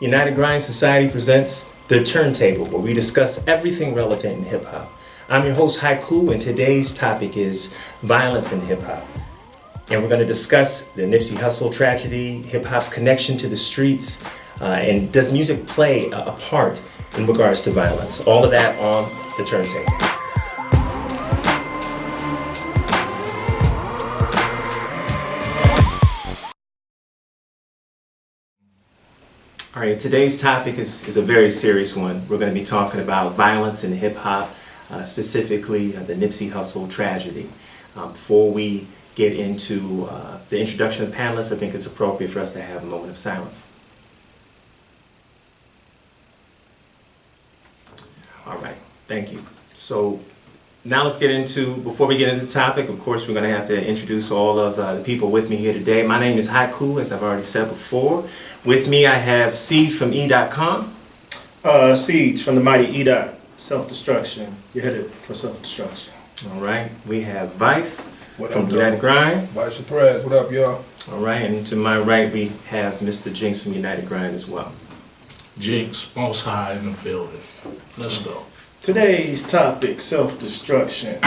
United Grind Society presents the Turntable, where we discuss everything relevant in hip hop. I'm your host Haiku, and today's topic is violence in hip hop. And we're going to discuss the Nipsey Hussle tragedy, hip hop's connection to the streets, and does music play a part in regards to violence? All of that on the Turntable. All right, today's topic is a very serious one. We're going to be talking about violence in hip hop, specifically the Nipsey Hussle tragedy. Before we get into the introduction of the panelists, I think it's appropriate for us to have a moment of silence. All right, thank you. So now let's get into, before we get into the topic, of course, we're going to have to introduce all of the people with me here today. My name is Haiku, as I've already said before. With me, I have Siege from E.com. Siege from the mighty E. Self-destruction. You're headed for self-destruction. All right. We have Vice What from up, United Grind. Vice Surprise, what up, y'all? All right. And to my right, we have Mr. Jinx from United Grind as well. Jinx, most high in the building. Let's go. Today's topic, self-destruction.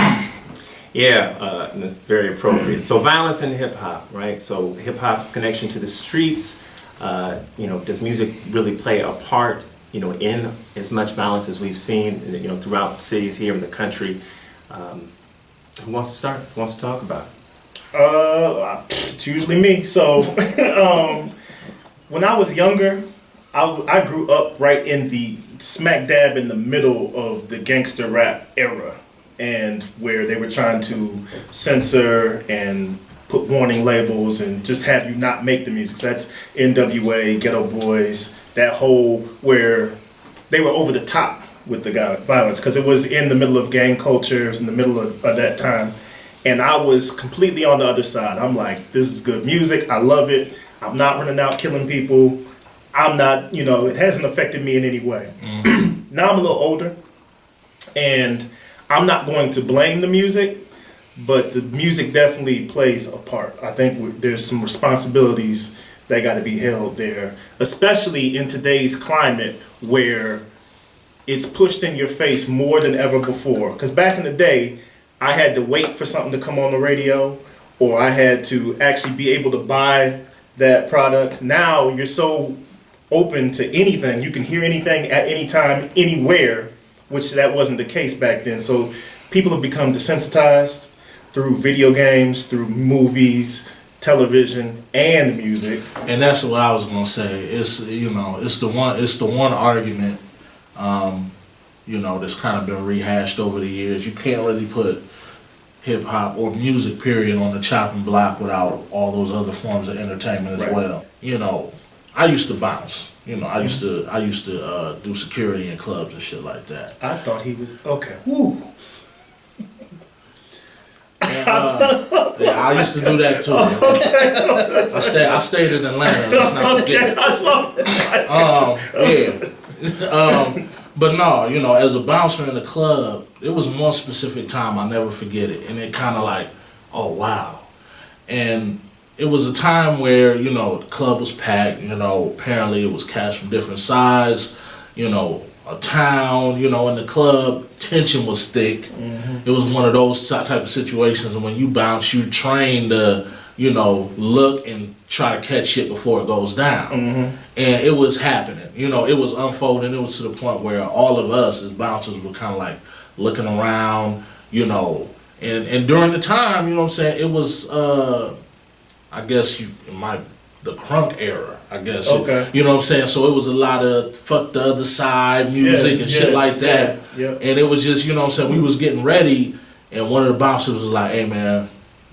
Yeah, and it's very appropriate. So violence in hip hop, right? So hip hop's connection to the streets. Does music really play a part, in as much violence as we've seen, throughout cities here in the country? Who wants to start? Who wants to talk about it? It's usually me. So, when I was younger, I grew up right in the smack dab in the middle of the gangster rap era, and where they were trying to censor and put warning labels and just have you not make the music. So that's NWA, Ghetto Boys, that whole where they were over the top with the violence because it was in the middle of gang culture, it was in the middle of that time. And I was completely on the other side. I'm like, this is good music, I love it, I'm not running out killing people, I'm not, it hasn't affected me in any way. Now I'm a little older, and I'm not going to blame the music, but the music definitely plays a part. I think there's some responsibilities that got to be held there, especially in today's climate where it's pushed in your face more than ever before. Because back in the day, I had to wait for something to come on the radio, or I had to actually be able to buy that product. Now you're so open to anything. You can hear anything at any time, anywhere, which that wasn't the case back then. So people have become desensitized through video games, through movies, television, and music. And that's what I was gonna say. It's the one argument, that's kind of been rehashed over the years. You can't really put hip hop or music period on the chopping block without all those other forms of entertainment as well. I used to bounce. I used to do security in clubs and shit like that. I thought he was okay. Woo. And, I used to do that too. I stayed in Atlanta. Let's not forget. But no, as a bouncer in the club, it was one specific time I'll never forget it, and it kind of like, oh wow, and it was a time where the club was packed. Apparently it was cats from different sides. A town. In the club, tension was thick. Mm-hmm. It was one of those type of situations, and when you bounce, you train to look and try to catch shit before it goes down. Mm-hmm. And it was happening. It was unfolding. It was to the point where all of us as bouncers were kind of like looking around. And during the time, it was. I guess the crunk era, I guess. Okay. So it was a lot of fuck the other side music and shit like that. Yeah. And it was just, we was getting ready, and one of the bouncers was like, hey man,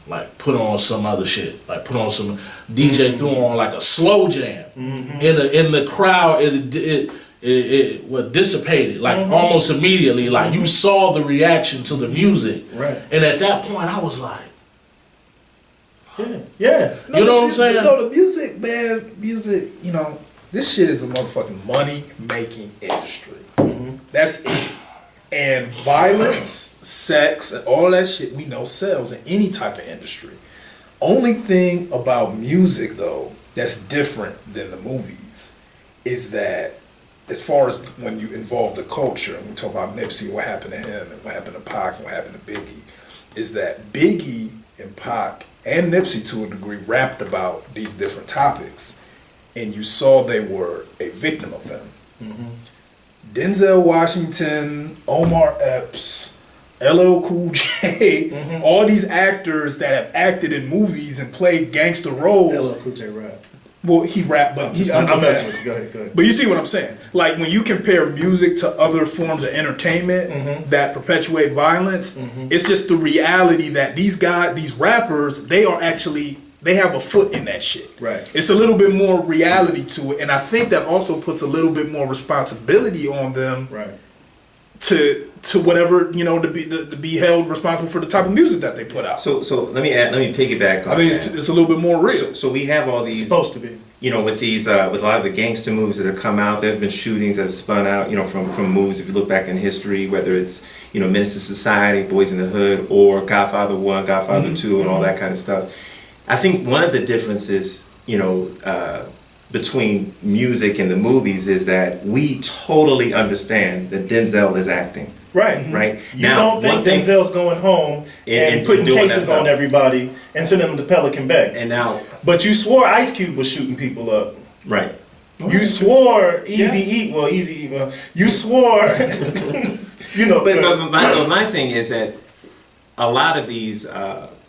like put on some other shit. Like put on some DJ threw on like a slow jam. Mm-hmm. In the crowd it dissipated like almost immediately. Like you saw the reaction to the music. Right. And at that point I was like, yeah. You know what I'm saying? The music, man, this shit is a motherfucking money-making industry. Mm-hmm. That's it. And violence, sex, and all that shit we know sells in any type of industry. Only thing about music though that's different than the movies is that as far as when you involve the culture, and we talk about Nipsey, what happened to him, and what happened to Pac, and what happened to Biggie, is that Biggie and Pac and Nipsey to a degree rapped about these different topics, and you saw they were a victim of them. Denzel Washington, Omar Epps, LL Cool J, all these actors that have acted in movies and played gangster roles. LL Cool J rap. Well, he rapped, but I'm messing with you. Go ahead. But you see what I'm saying? Like when you compare music to other forms of entertainment that perpetuate violence, it's just the reality that these guys, these rappers, they have a foot in that shit. Right. It's a little bit more reality to it, and I think that also puts a little bit more responsibility on them. Right. To whatever, to be held responsible for the type of music that they put out. So let me piggyback on I think it's a little bit more real. So we have all these It's supposed to be. With these with a lot of the gangster movies that have come out, there have been shootings that have spun out, from movies. If you look back in history, whether it's Menace to Society, Boys in the Hood, or Godfather 1, Godfather 2, and all that kind of stuff. I think one of the differences, between music and the movies is that we totally understand that Denzel is acting. Right. Right. You don't think Denzel's going home and putting doing cases that on stuff. everybody and sending them to Pelican Bay. And now, But you swore Ice Cube was shooting people up. right. You swore Easy you swore, But my thing is that a lot of these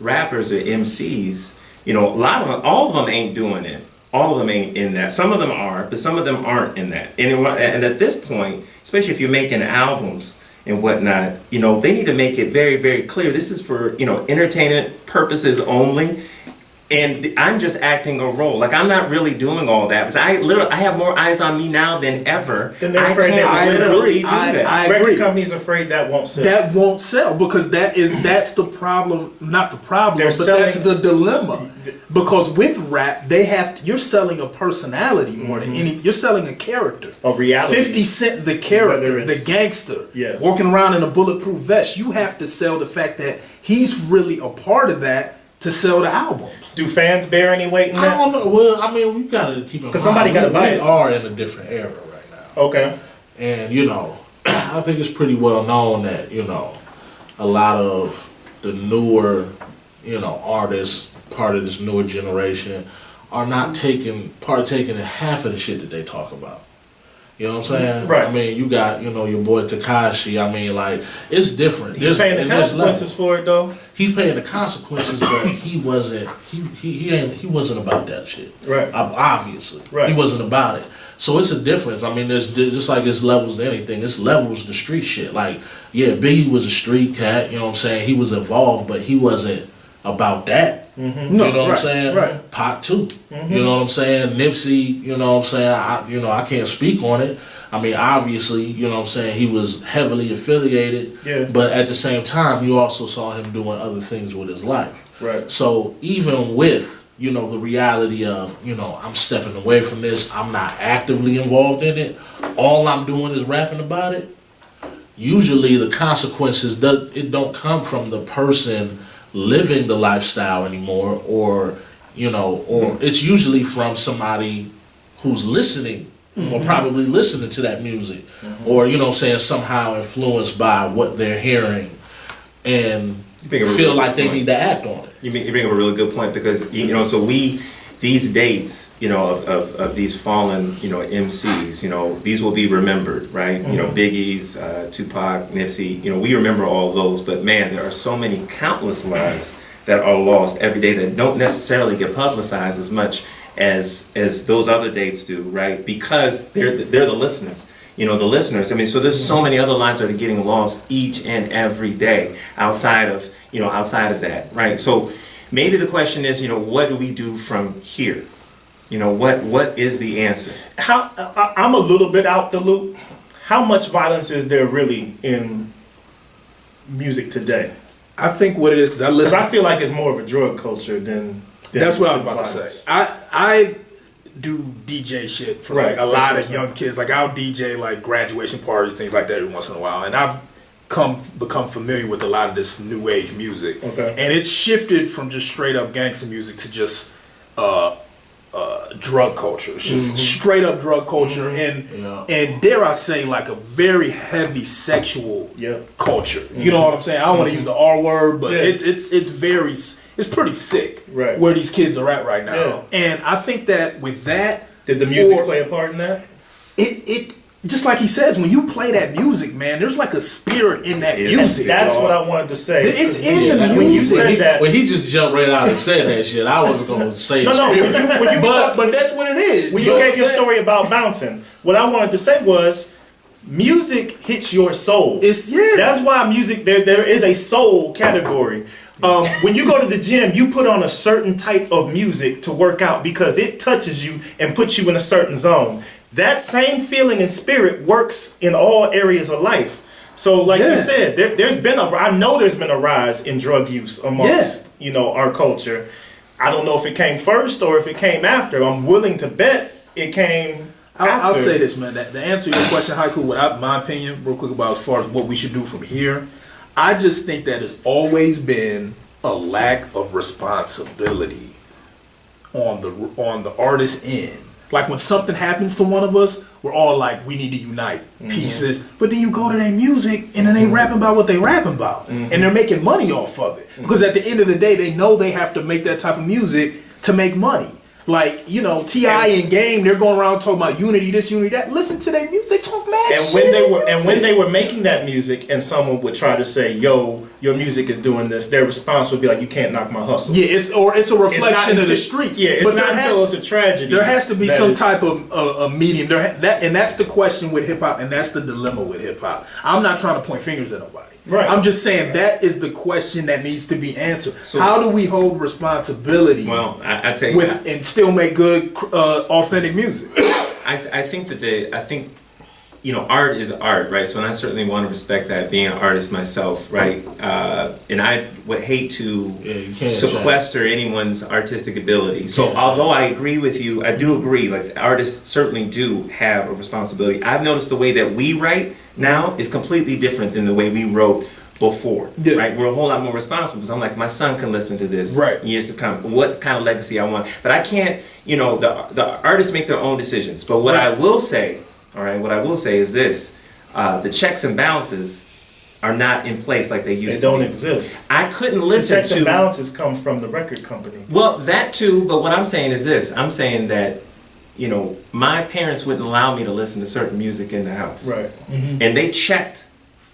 rappers or MCs, all of them ain't doing it. All of them ain't in that. Some of them are, but some of them aren't in that. And at this point, especially if you're making albums and whatnot, they need to make it very, very clear. This is for, entertainment purposes only. And I'm just acting a role. Like, I'm not really doing all that. Because I have more eyes on me now than ever. Then they're I afraid can't that literally do that. I agree. Record companies are afraid that won't sell. That won't sell because that's the problem. Not the problem, They're but that's selling- the dilemma. Because with rap, you're selling a personality more than anything. You're selling a character, A reality. 50 Cent, the Whether character, it's- the gangster, Yes. walking around in a bulletproof vest. You have to sell the fact that he's really a part of that to sell the albums. Do fans bear any weight in I that? don't know. Well, I mean, we gotta keep in mind. 'Cause somebody gotta buy We it. are in a different era right now. Okay. And, I think it's pretty well known that, a lot of the newer, artists, part of this newer generation, are not partaking in half of the shit that they talk about. You know what I'm saying? Right. I mean, you got, your boy Tekashi. I mean, like, it's different. He's paying the and there's consequences for it, though. He's paying the consequences, but he wasn't about that shit. Right. Obviously. Right. He wasn't about it. So it's a difference. I mean, there's just like it's levels to anything. It's levels to street shit. Like, yeah, Biggie was a street cat, you know what I'm saying? He was involved, but he wasn't about that. No, You know what I'm right, saying? right. Pac too. You know what I'm saying? Nipsey, you know what I'm saying? I can't speak on it. I mean, obviously, you know what I'm saying, he was heavily affiliated. Yeah. But at the same time, you also saw him doing other things with his life. Right. So even with, the reality of, I'm stepping away from this, I'm not actively involved in it, all I'm doing is rapping about it, usually the consequences, don't come from the person living the lifestyle anymore, or it's usually from somebody who's listening or probably listening to that music, or somehow influenced by what they're hearing and feel like they need to act on it. You bring up a really good point because so these dates of these fallen MCs these will be remembered, right? Biggie's, Tupac, Nipsey, we remember all those, but man, there are so many countless lives that are lost every day that don't necessarily get publicized as much as those other dates do, right? Because they're the listeners. The listeners. I mean, so there's so many other lives that are getting lost each and every day outside of that, right? So maybe the question is, what do we do from here? What is the answer? I'm a little bit out the loop. How much violence is there really in music today? I think what it is, because Because I feel like it's more of a drug culture than that's what I was about to violence. say. I do DJ shit for like Right, a lot that's of what I'm young kids. Like I'll DJ like graduation parties, things like that every once in a while. And I've become familiar with a lot of this new age music. Okay. And it's shifted from just straight up gangster music to just drug culture. It's just straight up drug culture and dare I say like a very heavy sexual culture. You know what I'm saying? I don't want to use the R word, but it's pretty sick where these kids are at right now. Yeah. And I think that with that, did the music play a part in that? It just like he says, when you play that music, man, there's like a spirit in that music. That's what I wanted to say. It's in the music. When you said that, when he just jumped right out and said that shit, I wasn't gonna say no. But that's what it is. When you gave your story about bouncing, what I wanted to say was, music hits your soul. That's why music. There is a soul category. When you go to the gym, you put on a certain type of music to work out because it touches you and puts you in a certain zone. That same feeling and spirit works in all areas of life. So, like you said, I know there's been a rise in drug use amongst our culture. I don't know if it came first or if it came after. I'm willing to bet it came. I'll say this, man. The answer to your question, Haiku, without my opinion, real quick about as far as what we should do from here, I just think that it's always been a lack of responsibility on the artist's end. Like when something happens to one of us, we're all like, we need to unite, peace this. But then you go to their music and then they rapping about what they rapping about. And they're making money off of it. Because at the end of the day, they know they have to make that type of music to make money. Like, T.I. and Game, they're going around talking about unity, this, unity, that. Listen to their music, they talk mad shit. When they were making that music and someone would try to say, yo, your music is doing this, their response would be like, you can't knock my hustle. Yeah, it's a reflection of the streets. Yeah, it's not until it's a tragedy. There has to be some type of a medium. And that's the question with hip hop, and that's the dilemma with hip hop. I'm not trying to point fingers at nobody. Right. I'm just saying that is the question that needs to be answered. So, how do we hold responsibility? Well, I tell you, and still make good, authentic music. I think art is art, right? So, and I certainly want to respect that, being an artist myself, right? And I would hate to sequester anyone's artistic ability. So, although I agree with you, I do agree. Like artists certainly do have a responsibility. I've noticed the way that we write now is completely different than the way we wrote before, right? We're a whole lot more responsible because I'm like, my son can listen to this in years to come. What kind of legacy I want, but I can't. The artists make their own decisions. But what I will say. All right, what I will say is this. The checks and balances are not in place like they used to be. They don't exist. I couldn't listen to... The checks and balances come from the record company. Well, that too, but what I'm saying is this. I'm saying that, my parents wouldn't allow me to listen to certain music in the house. Right. Mm-hmm. And they checked.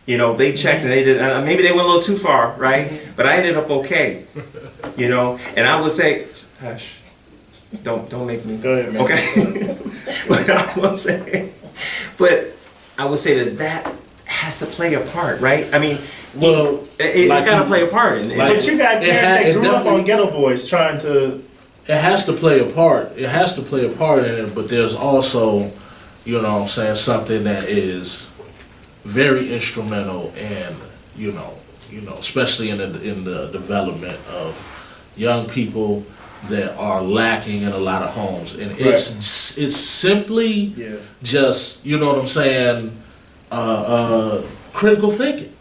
And they did... maybe they went a little too far, right? Mm-hmm. But I ended up okay. And I would say... Hush. Don't make me... Go ahead, man. Okay? But I will say... But I would say that has to play a part, right? I mean, it's got to play a part. But you got parents that grew up on Ghetto Boys trying to... It has to play a part. It has to play a part in it, but there's also, something that is very instrumental and, especially in the development of young people that are lacking in a lot of homes, and it's simply just critical thinking.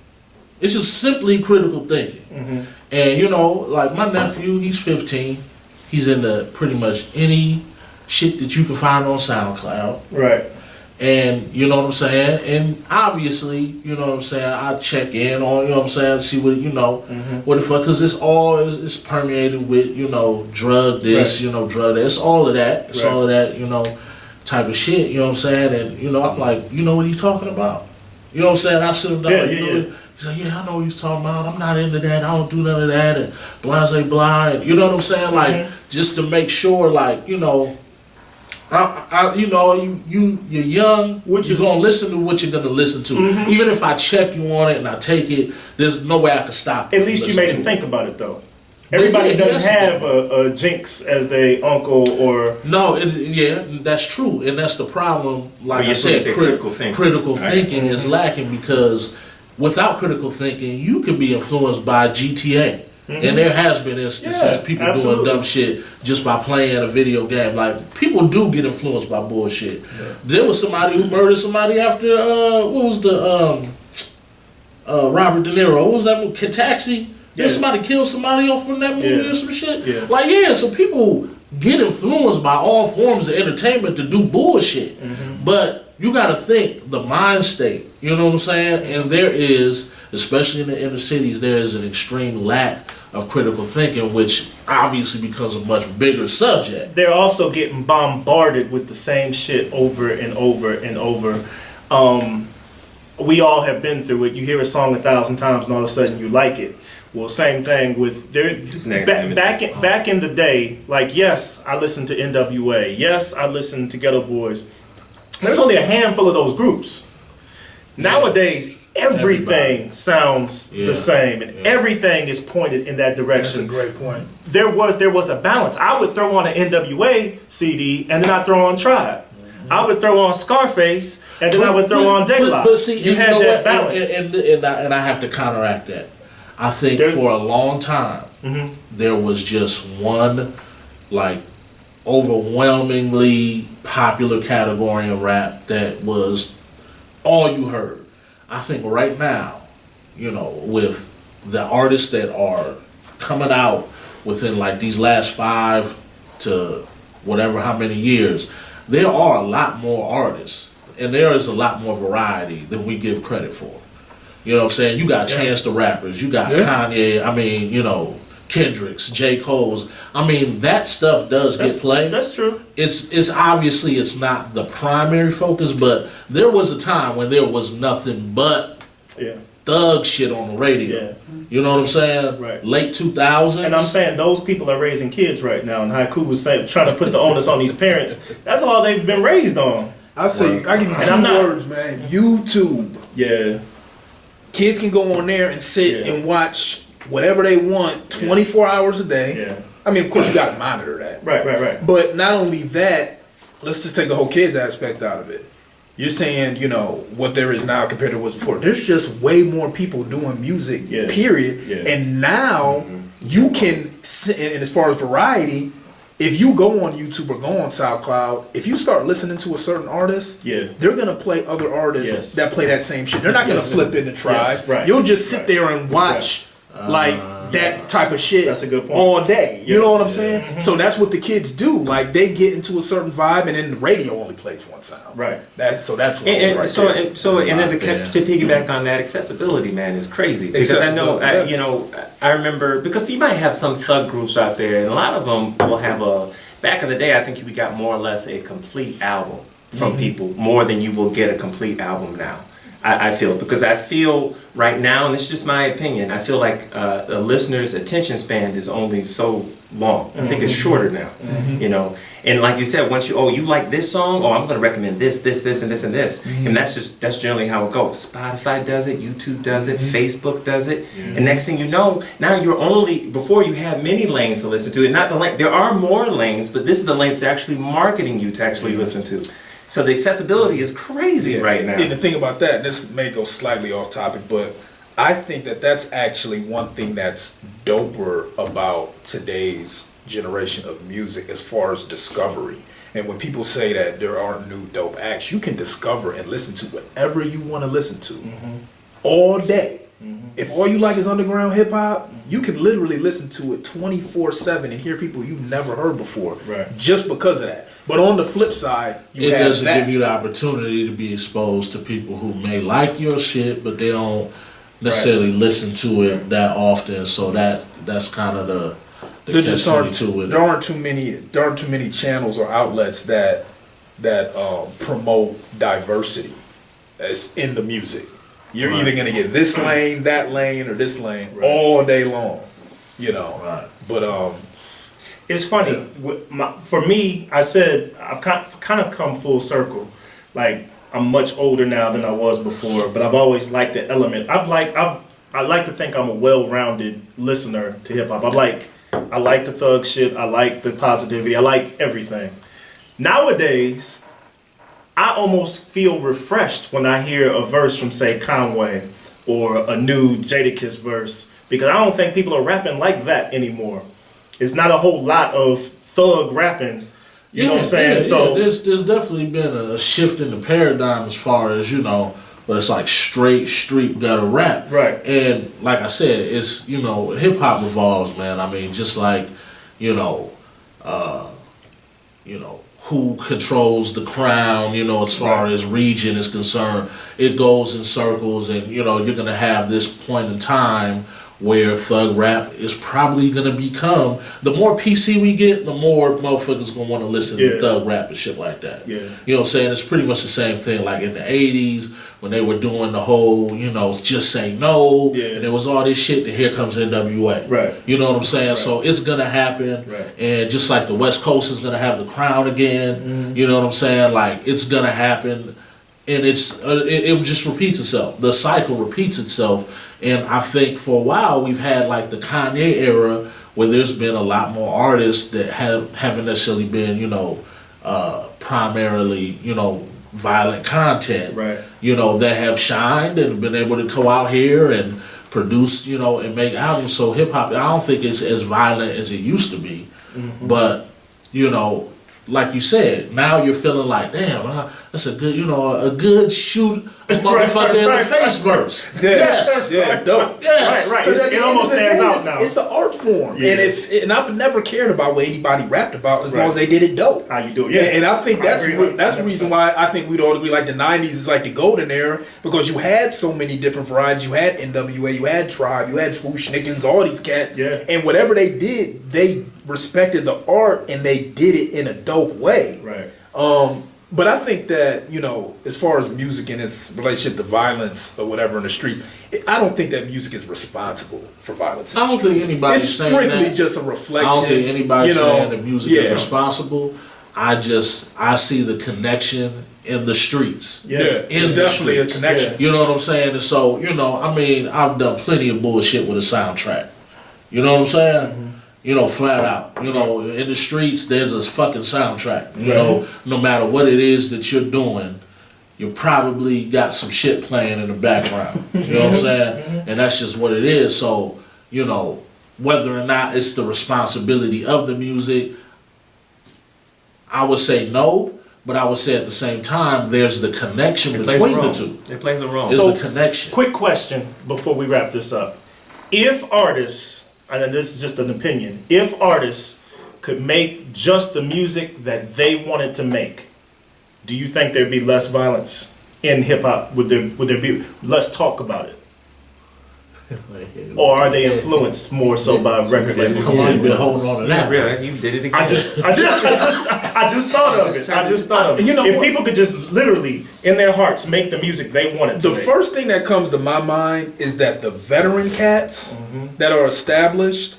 It's just simply critical thinking, and like my nephew, he's 15. He's into pretty much any shit that you can find on SoundCloud, right? And and obviously, I check in on, see what, what the fuck, because it's permeated with, drug this, drug that, it's all of that, it's all of that, type of shit, and, I'm like, what are you talking about? I sit him down, he's like, I know what he's talking about, I'm not into that, I don't do none of that, and blah, blah, and, like, just to make sure, like, you're young. You're gonna listen to what you're gonna listen to. Even if I check you on it and I take it, there's no way I can stop. At least you made him think about it, though. Everybody doesn't have a Jinx as their uncle or... No, that's true, and that's the problem. Like I said, critical thinking is lacking, because without critical thinking, you can be influenced by GTA. And there has been instances of people doing dumb shit just by playing a video game. Like, people do get influenced by bullshit. There was somebody who murdered somebody after, what was the Robert De Niro. What was that movie? Taxi? Yeah. Did somebody kill somebody off from that movie Yeah. or some shit? Yeah. Like, yeah, so people get influenced by all forms of entertainment to do bullshit. But you got to think the mind state, you know what I'm saying? And there is, especially in the inner cities, there is an extreme lack of critical thinking, which obviously becomes a much bigger subject. They're also getting bombarded with the same shit over and over and over. We all have been through it. You hear a song 1,000 times and all of a sudden you like it. Well, same thing with back in the day. Like, yes, I listened to NWA. Yes, I listened to Ghetto Boys. There's only a handful of those groups. Nowadays, everything sounds the same, and everything is pointed in that direction. That's a great point. There was a balance. I would throw on an NWA CD, and then I'd throw on Tribe. I would throw on Scarface, and then I would throw on Daylight. But see, you had that balance. And I have to counteract that. I think for a long time, there was just one, like, overwhelmingly popular category in rap that was all you heard. I think right now, you know, with the artists that are coming out within like these last 5 to whatever how many years, there are a lot more artists and there is a lot more variety than we give credit for. You know what I'm saying? You got Chance the Rappers, you got Kanye, I mean, you know, Kendrick's, J. Cole's. I mean, that stuff does get played. That's true. It's obviously it's not the primary focus, but there was a time when there was nothing but thug shit on the radio. Yeah. You know what I'm saying? Right. Late 2000s. And I'm saying those people are raising kids right now, and Haiku was saying, trying to put the onus on these parents. That's all they've been raised on. I say, I give you two words, man. YouTube. Yeah. Kids can go on there and sit and watch whatever they want 24 hours a day. Yeah. I mean, of course, you got to monitor that. Right. But not only that, let's just take the whole kids aspect out of it. You're saying, you know, what there is now compared to what was before. There's just way more people doing music, period. Yeah. And now you can, and as far as variety, if you go on YouTube or go on SoundCloud, if you start listening to a certain artist, they're going to play other artists that play that same shit. They're not going to flip into Tribe. Right. You'll just sit there and watch like that type of shit That's a good point. all day. You know what I'm saying? So that's what the kids do. Like, they get into a certain vibe and then the radio only plays one sound. Right. That's what And then to piggyback on that, accessibility, man, is crazy. Because I know, I remember, because you might have some thug groups out there, and a lot of them will have back in the day, I think we got more or less a complete album from people, more than you will get a complete album now. I feel, because I feel right now, and this is just my opinion, I feel like a listener's attention span is only so long. I think it's shorter now, you know. And like you said, once you like this song, I'm going to recommend this, and this, and that's generally how it goes. Spotify does it, YouTube does it, Facebook does it, and next thing you know, now before you have many lanes to listen to, and not the lane. There are more lanes, but this is the lane they're actually marketing you to actually listen to. So the accessibility is crazy right now. And the thing about that, this may go slightly off topic, but I think that that's actually one thing that's doper about today's generation of music as far as discovery. And when people say that there are new dope acts, you can discover and listen to whatever you want to listen to all day. If all you like is underground hip hop, you can literally listen to it 24/7 and hear people you've never heard before, just because of that. But on the flip side, it doesn't give you the opportunity to be exposed to people who may like your shit, but they don't necessarily listen to it that often. So that's kind of the catch-22 with it. There aren't too many channels or outlets that promote diversity as in the music. You're either gonna get this lane, that lane, or this lane all day long, you know. Right. But it's funny. For me, I said I've kind of come full circle. Like, I'm much older now than I was before, but I've always liked the element. I like to think I'm a well-rounded listener to hip hop. I like the thug shit. I like the positivity. I like everything. Nowadays, I almost feel refreshed when I hear a verse from, say, Conway or a new Jadakiss verse, because I don't think people are rapping like that anymore. It's not a whole lot of thug rapping. You know what I'm saying? So there's definitely been a shift in the paradigm as far as, you know, but it's like straight street gutter rap. Right. And like I said, it's, hip hop evolves, man. I mean, just like, who controls the crown, as far as region is concerned, it goes in circles, and you're gonna have this point in time where thug rap is probably gonna become, the more PC we get, the more motherfuckers gonna wanna listen to thug rap and shit like that. Yeah. You know what I'm saying? It's pretty much the same thing like in the 80s when they were doing the whole, just say no, and there was all this shit, and here comes NWA. Right. You know what I'm saying? Right. So it's gonna happen. Right. And just like the West Coast is gonna have the crown again, you know what I'm saying? Like, it's gonna happen. And it just repeats itself. The cycle repeats itself. And I think for a while we've had like the Kanye era where there's been a lot more artists that haven't necessarily been, primarily, violent content. Right. That have shined and been able to go out here and produce, and make albums. So hip hop, I don't think it's as violent as it used to be. But, like you said, now you're feeling like, damn, that's a good, a good shoot a motherfucker in the face verse. Yes. Yeah, dope. Yes. Right. It almost stands out now. It's an art form. Yeah. And I've never cared about what anybody rapped about as long as they did it dope. How you do it. Yeah. And I think that's I the reason why I think we'd all agree like the 90s is like the golden era, because you had so many different varieties. You had NWA, you had Tribe, you had Fushnikins, all these cats. Yeah. And whatever they did, they respected the art and they did it in a dope way. Right. But I think that, as far as music and its relationship to violence or whatever in the streets, I don't think that music is responsible for violence. I don't think anybody's it's saying strictly that. just a reflection. I don't think anybody's saying that music is yeah. responsible. I see the connection in the streets. Yeah. It's definitely a connection. You know what I'm saying? And so, I've done plenty of bullshit with a soundtrack. You know what I'm saying? Flat out. In the streets, there's a fucking soundtrack. No matter what it is that you're doing, you probably got some shit playing in the background. You know what I'm saying? And that's just what it is. So, whether or not it's the responsibility of the music, I would say no. But I would say at the same time, there's the connection between the two. It plays a role. There's a connection. Quick question before we wrap this up. If artists, and this is just an opinion, if artists could make just the music that they wanted to make, do you think there'd be less violence in hip hop? Would there be less talk about it? Or are they influenced more so by record labels? How long you been holding on to that? Yeah, you did it again. I just thought of it. I just thought of it. If people could just literally, in their hearts, make the music they wanted to The make. first thing that comes to my mind is that the veteran cats that are established,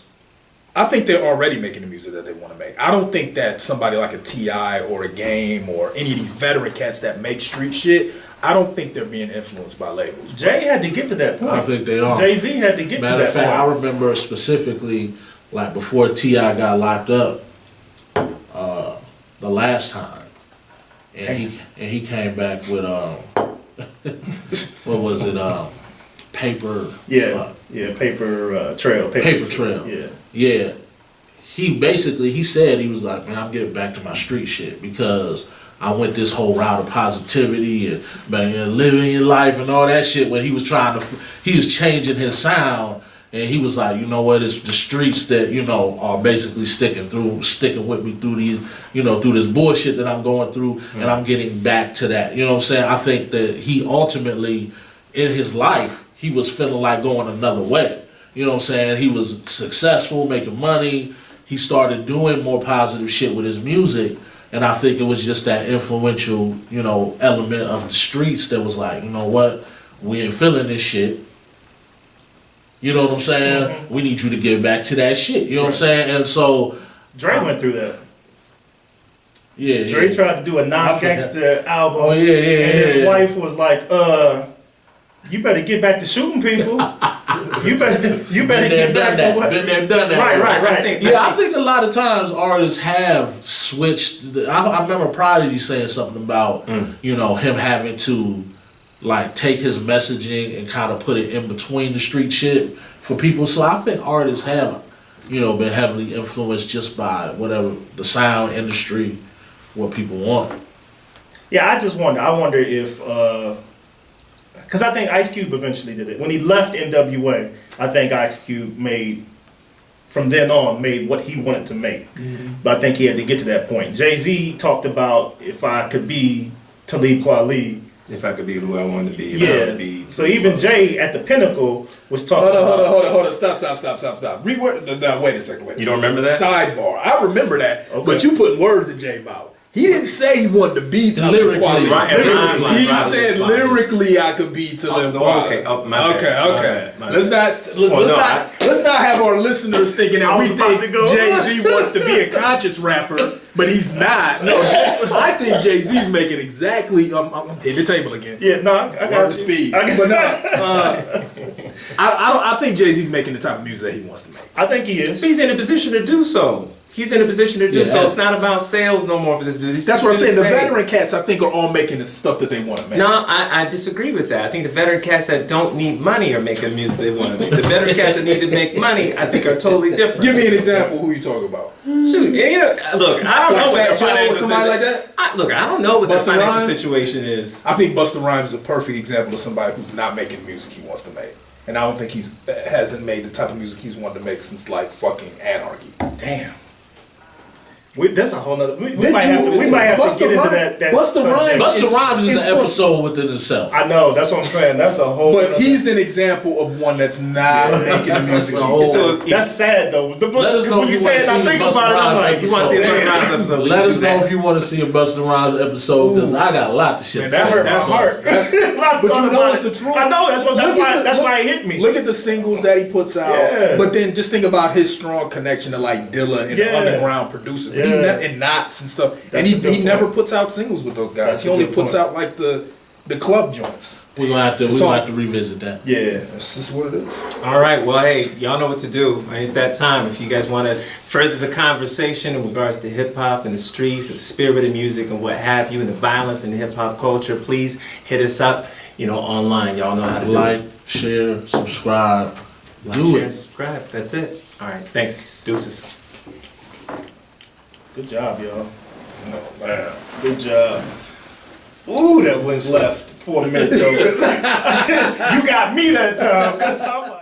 I think they're already making the music that they want to make. I don't think that somebody like a T.I. or a Game or any of these veteran cats that make street shit, I don't think they're being influenced by labels. Jay had to get to that point. I think they are. Jay-Z had to get Matter to of that fact, I point. remember specifically, like before T.I. got locked up, the last time, and he came back with what was it? Paper. Paper Trail. Paper Trail. Yeah. He said he was like, man, I'm getting back to my street shit because I went this whole route of positivity and man, living your life and all that shit. When he was he was changing his sound, and he was like, you know what, it's the streets that are basically sticking with me through these, through this bullshit that I'm going through, and I'm getting back to that. You know what I'm saying? I think that he ultimately, in his life, he was feeling like going another way. You know what I'm saying? He was successful, making money. He started doing more positive shit with his music. And I think it was just that influential, element of the streets that was like, you know what? We ain't feeling this shit. You know what I'm saying? We need you to get back to that shit. You know what I'm saying? And so Dre went through that. Yeah. Dre tried to do a non-gangster album. Oh, yeah. And his wife was like, you better get back to shooting people. You better get back to what? Been there, done that. Right. I think a lot of times artists have switched. I remember Prodigy saying something about, him having to like take his messaging and kind of put it in between the street shit for people. So I think artists have, been heavily influenced just by whatever the sound industry, what people want. Yeah, I wonder if, Because I think Ice Cube eventually did it. When he left NWA, I think Ice Cube from then on, made what he wanted to make. But I think he had to get to that point. Jay-Z talked about if I could be Talib Kweli. If I could be who I wanted to be. Yeah. So even Jay at the pinnacle was talking Hold on. Stop. Reword. No, wait a second. You don't remember that? Sidebar. I remember that, Okay. but you putting words in Jay's mouth. He didn't say he wanted to be Talib Lyrically, Kweli. right, He said lyrically I could be Talib Kweli. Okay. Oh, my bad. Okay. My bad. Let's not have our listeners thinking that I we was about think to go. Jay-Z wants to be a conscious rapper, but he's not. No, I think Jay-Z's making exactly. I'm hitting the table again. Yeah, no, I got Word you. to speed. I got- But no, I think Jay-Z's making the type of music that he wants to make. I think he is. He's in a position to do so. He's in a position to do Yeah. so. It's not about sales no more for this dude. That's what I'm saying. The veteran cats, I think, are all making the stuff that they want to make. No, I disagree with that. I think the veteran cats that don't need money are making music they want to make. The veteran cats that need to make money, I think, are totally different. Give me an example. Who you talking about? Shoot, look, I don't know what their Fat Joe or financial somebody like situation. that? I don't know what their Busta financial Rhymes? situation is. I think Busta Rhymes is a perfect example of somebody who's not making music he wants to make. And I don't think hasn't made the type of music he's wanted to make since like fucking Anarchy. Damn. That's a whole nother. We might have to get into that. Busta subject. Busta Rhymes is It's an episode within itself. I know. That's what I'm saying. That's a whole. But nother- he's an example of one that's not making the music. That's a whole- So That's sad though. Let us know when if you you say it, I wanna see think Busta about it. I'm Rhymes like, You want to see a Busta damn. Rhymes episode? we Let can us do know that. if you want to see a Busta Rhymes episode because I got a lot to shit. Man, that hurt my heart. But you know it's the truth. I know. That's why it hit me. Look at the singles that he puts out. Yeah. But then just think about his strong connection to like Dilla and the Yeah. underground producers. Yeah. And Knots and stuff. That's and a good he never point. puts out singles with those guys. That's He a only good puts point. out like the club joints. We're gonna have to revisit that. Yeah. That's just what it is. All right. Well, hey, y'all know what to do. It's that time. If you guys want to further the conversation in regards to hip hop and the streets, and the spirit of music and what have you, and the violence in hip hop culture, please hit us up. Online. Y'all know how to Like, share, subscribe. Like, Do share, it. and subscribe. That's it. All right. Thanks. Deuces. Good job, y'all. Oh, man. Good job. Ooh, that went left for a minute though. 'Cause you got me that time. 'Cause I'm like.